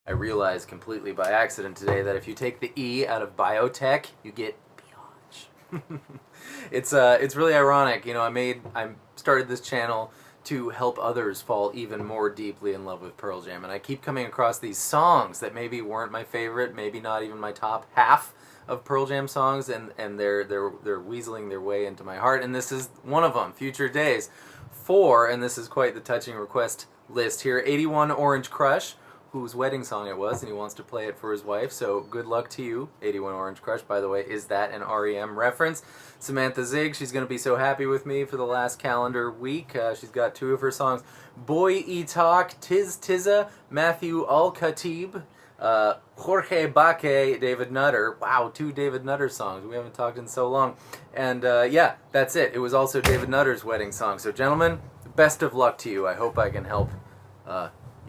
I realized completely by accident today that if you take the E out of biotech, you get biatch. It's really ironic, you know. I started this channel to help others fall even more deeply in love with Pearl Jam, and I keep coming across these songs that maybe weren't my favorite, maybe not even my top half of Pearl Jam songs, and they're weaseling their way into my heart, and this is one of them, Future Days. 4, and this is quite the touching request list here, 81 Orange Crush, whose wedding song it was, and he wants to play it for his wife, so good luck to you. 81 Orange Crush, by the way, is that an REM reference? Samantha Zig, she's going to be so happy with me for the last calendar week. She's got 2 of her songs, Boy E Talk, Tiz Tizza, Matthew Al-Khatib, Jorge Baque, David Nutter. Wow, 2 David Nutter songs. We haven't talked in so long. And yeah, that's it. It was also David Nutter's wedding song. So gentlemen, best of luck to you. I hope I can help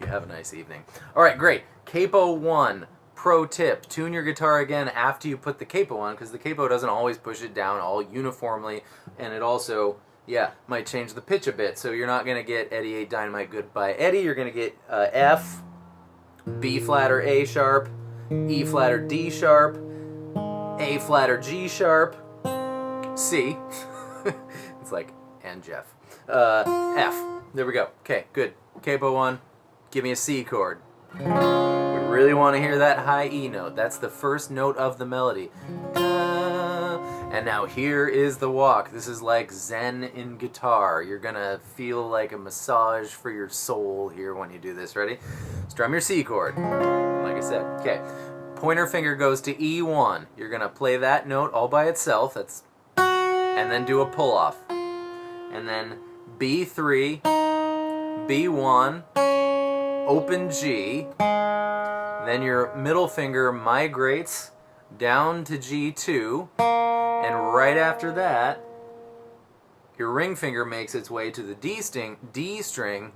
you have a nice evening. All right, great. Capo 1, pro tip. Tune your guitar again after you put the capo on, because the capo doesn't always push it down all uniformly, and it also, yeah, might change the pitch a bit. So you're not going to get Eddie 8 Dynamite Goodbye Eddie. You're going to get F, B flat or A sharp, E flat or D sharp, A flat or G sharp, C. It's like, and Jeff. F. There we go. Okay, good. Capo 1. Give me a C chord. We really want to hear that high E note. That's the first note of the melody. And now here is the walk. This is like Zen in guitar. You're going to feel like a massage for your soul here when you do this. Ready? Strum your C chord, like I said. Okay. Pointer finger goes to E1. You're going to play that note all by itself. That's, and then do a pull off. And then B3, B1, open G, then your middle finger migrates down to G2, and right after that, your ring finger makes its way to the D string, the D string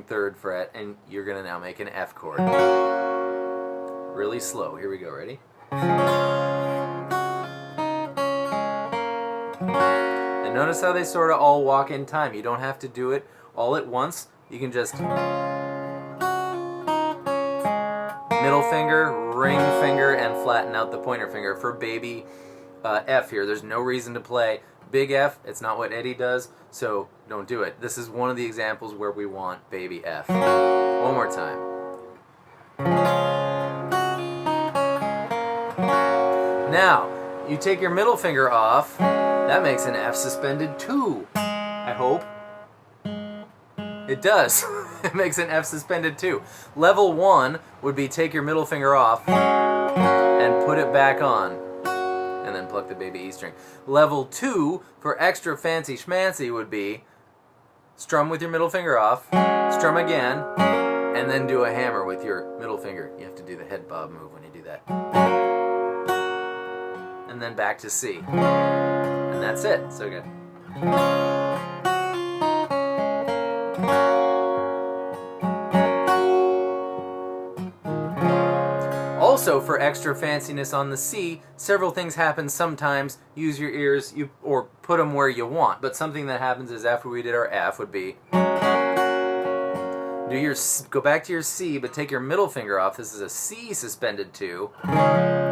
3rd fret, and you're gonna now make an F chord. Really slow. Here we go. Ready? And notice how they sort of all walk in time. You don't have to do it all at once. You can just middle finger, ring finger, and flatten out the pointer finger for baby F here. There's no reason to play big F. It's not what Eddie does, so don't do it. This is one of the examples where we want baby F. One more time. Now, you take your middle finger off. That makes an F suspended 2, I hope. It does. It makes an F suspended 2. Level 1 would be take your middle finger off and put it back on, and then pluck the baby E string. Level 2, for extra fancy schmancy, would be strum with your middle finger off, strum again, and then do a hammer with your middle finger. You have to do the head bob move when you do that. And then back to C. And that's it. So good. Also, for extra fanciness on the C, several things happen sometimes. Use your ears, or put them where you want. But something that happens is after we did our F would be go back to your C, but take your middle finger off. This is a C suspended 2.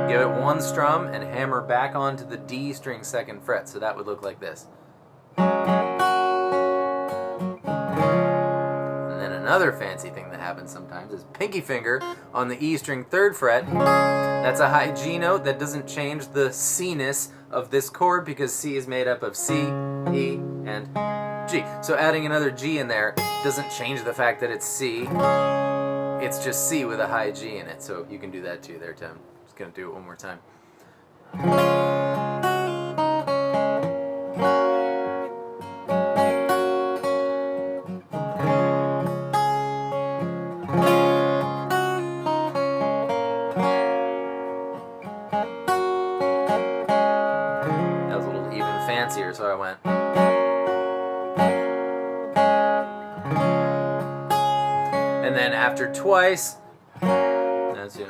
Give it 1 strum and hammer back onto the D string 2nd fret. So that would look like this. And then another fancy thing that happens sometimes is pinky finger on the E string 3rd fret. That's a high G note that doesn't change the C-ness of this chord, because C is made up of C, E, and G. So adding another G in there doesn't change the fact that it's C. It's just C with a high G in it. So you can do that too there, Tim. Just gonna do it one more time. That was a little even fancier, so I went. And then after twice, that's it.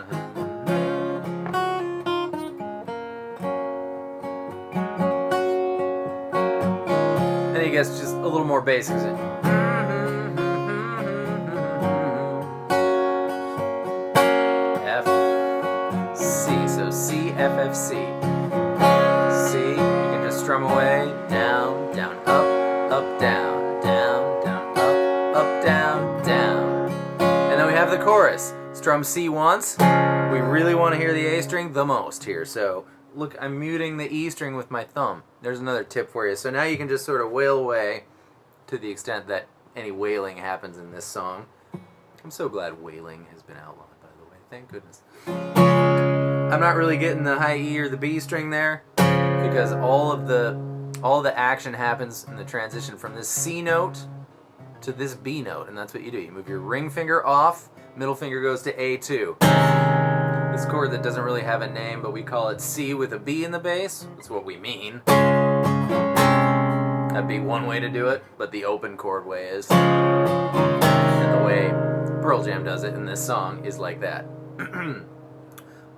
Then he gets just a little more bass. F, F, C. C, you can just strum away, down, down, up, down, down, down, up, down, down. And then we have the chorus. Strum C once. We really want to hear the A string the most here, so look, I'm muting the E string with my thumb. There's another tip for you. So now you can just sort of wail away to the extent that any wailing happens in this song. I'm so glad wailing has been outlawed, by the way. Thank goodness. I'm not really getting the high E or the B string there because all the action happens in the transition from this C note to this B note, and that's what you do. You move your ring finger off, middle finger goes to A2. This chord that doesn't really have a name, but we call it C with a B in the bass. That's what we mean. That'd be one way to do it, but the open chord way is. And the way Pearl Jam does it in this song is like that.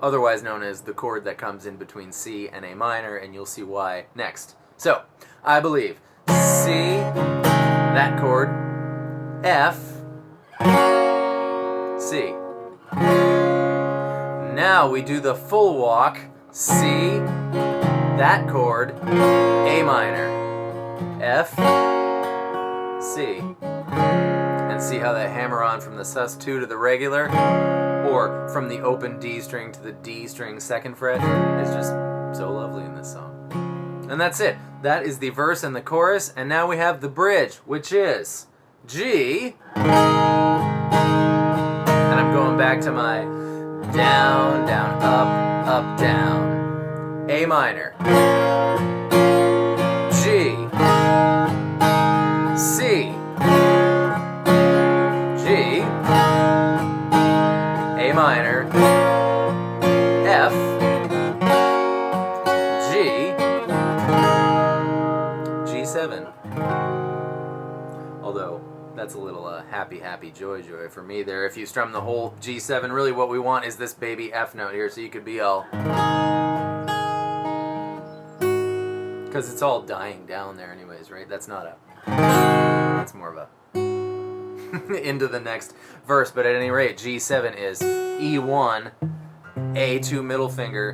Otherwise known as the chord that comes in between C and A minor, and you'll see why next. So, I believe C, that chord, F, C. Now we do the full walk, C, that chord, A minor, F, C. And see how that hammer on from the sus2 to the regular, or from the open D string to the D string second fret is just so lovely in this song. And that's it. That is the verse and the chorus, and now we have the bridge, which is G, and I'm going back to my down, down, up, down, A minor, G, C, G, A minor, F, G, G7. Although, that's a little happy, happy, joy, joy for me there. If you strum the whole G7, really what we want is this baby F note here, so you could be all... Because it's all dying down there anyways, right? That's not a... That's more of a... into the next verse, but at any rate, G7 is E1, A2 middle finger,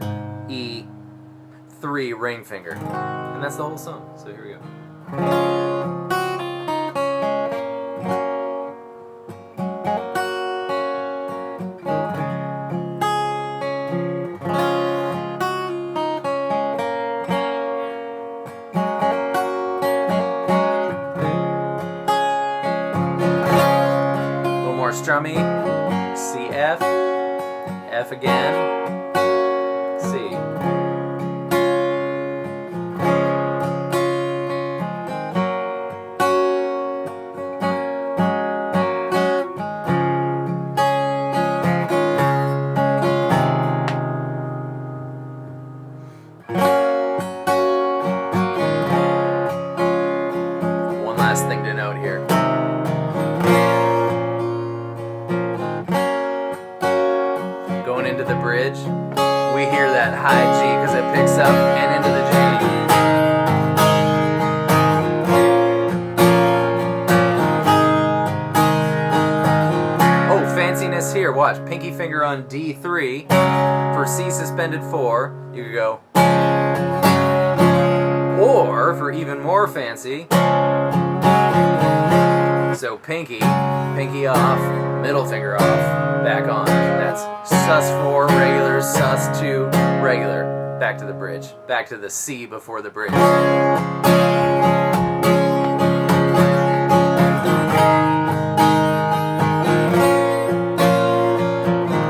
E3 ring finger. And that's the whole song, so here we go. Strummy, C, F, F again, C. One last thing to note here. Into the bridge, we hear that high G because it picks up and into the G. Oh, fanciness here. Watch. Pinky finger on D3 for C suspended 4. You could go. Or, for even more fancy, so pinky off, middle finger off, back on. That's sus4, regular, sus2, regular. Back to the bridge. Back to the C before the bridge. I'll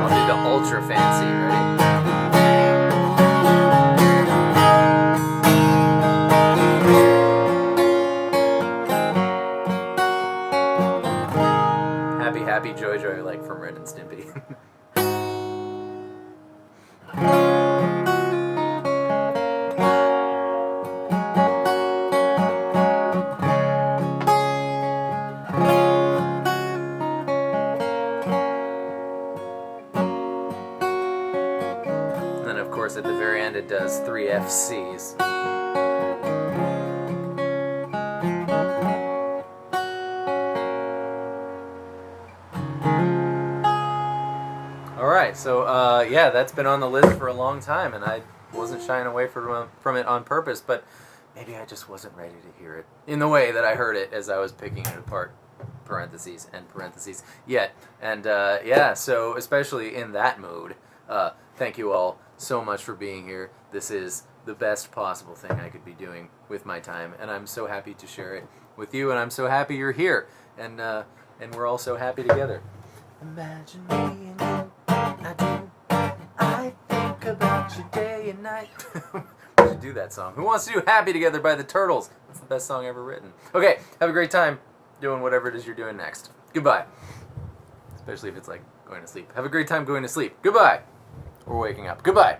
do the ultra fancy, ready? Happy, happy, joy, joy, like from Ren and Stimpy. And then, of course, at the very end, it does 3 FCs. All right. right, so yeah, that's been on the list for a long time, and I wasn't shying away from it on purpose, but maybe I just wasn't ready to hear it in the way that I heard it as I was picking it apart, parentheses and parentheses, yet. And yeah, so especially in that mood, thank you all so much for being here. This is the best possible thing I could be doing with my time, and I'm so happy to share it with you, and I'm so happy you're here, and we're all so happy together. Imagine me and you, I do, I think about you day and night. We should do that song. Who wants to do Happy Together by the Turtles? That's the best song ever written. Okay, have a great time doing whatever it is you're doing next. Goodbye. Especially if it's like going to sleep. Have a great time going to sleep. Goodbye. Or waking up. Goodbye.